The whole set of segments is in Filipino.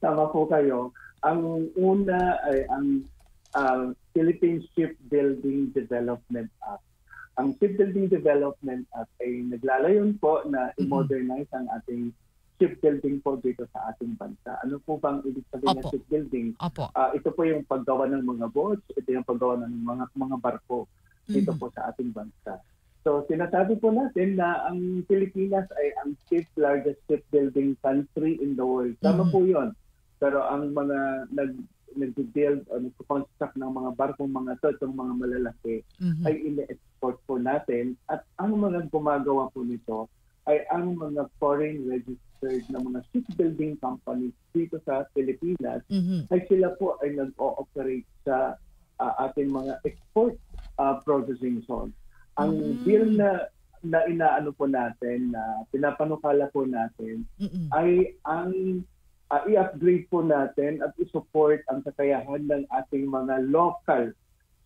tama po kayo. Ang una ay ang Philippine Shipbuilding Development Act. Ang Shipbuilding Development Act ay naglalayon po na i-modernize ang ating shipbuilding po dito sa ating bansa. Ano po bang ibig sabihin ng shipbuilding? Ito po yung paggawa ng mga boats, ito yung paggawa ng mga barko dito po sa ating bansa. So sinasabi po natin na ang Pilipinas ay ang fifth largest shipbuilding country in the world. Tama po yun. Pero ang mga nag-build o nag-construct ng mga barkong mga to, itong mga malalaki, ay ine-export po natin. At ang mga gumagawa po nito ay ang mga foreign registered na mga shipbuilding companies dito sa Pilipinas, ay sila po ay nag-ooperate sa ating mga export processing zone. Ang deal na inaano po natin, na pinapanukala po natin, ay ang i-upgrade po natin at i-support ang kakayahan ng ating mga local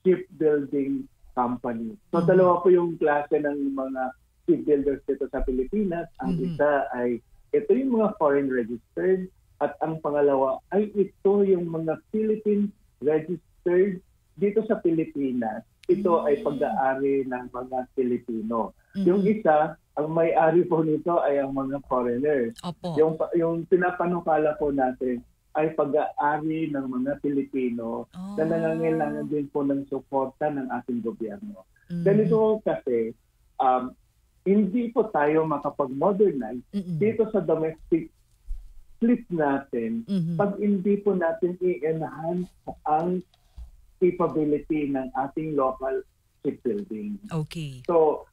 shipbuilding company. So dalawa po yung klase ng mga shipbuilders dito sa Pilipinas. Ang isa ay ito yung mga foreign registered at ang pangalawa ay ito yung mga Philippine registered dito sa Pilipinas. Ito ay pag-aari ng mga Pilipino. Yung isa, ang may-ari po nito ay ang mga foreigners. Yung pinapanukala po natin ay pag-aari ng mga Pilipino na nangangailangan din po ng suporta ng ating gobyerno. Ganito kasi, hindi po tayo makapag-modernize dito sa domestic fleet natin pag hindi po natin i-enhance ang capability ng ating local shipbuilding. So,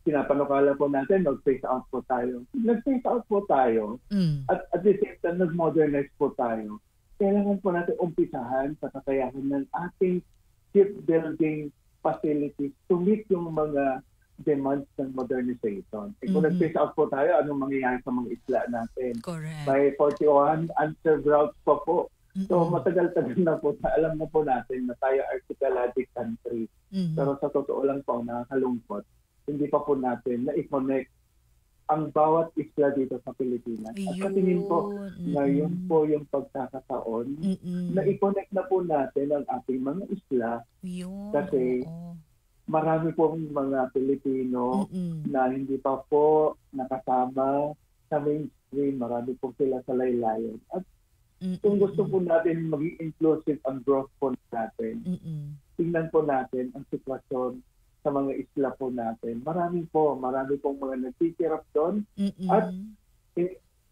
pinapanukala po natin, mag-phase out po tayo. Nag-phase out po tayo at the same time, nag-modernize po tayo. Kailangan po natin umpisahan sa kakayahan ng ating shipbuilding facilities to meet yung mga demands ng modernization. Kung nag-phase out po tayo, anong mangyayari sa mga isla natin? May 41 unserved routes po. So matagal-tagal na po, alam na po natin na tayo archipelagic country. Pero sa totoo lang po, nakakalungkot, hindi pa po natin na-connect ang bawat isla dito sa Pilipinas. At sa tingin ko, ngayon po yung pagkakataon na i-connect na po natin ang ating mga isla kasi marami pong mga Pilipino na hindi pa po nakasama sa mainstream. Marami po sila sa laylayan. At kung gusto po natin maging inclusive ang growth po natin, tingnan po natin ang sitwasyon sa mga isla po natin. Marami pong mga nagtitiraps doon at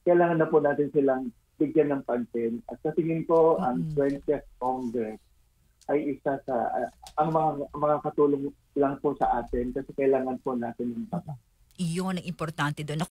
kailangan na po natin silang bigyan ng pansin. At sa tingin ko, ang 20th Congress ay isa sa ang mga katulong lang po sa atin kasi kailangan po natin yung bata. Iyon ang importante doon.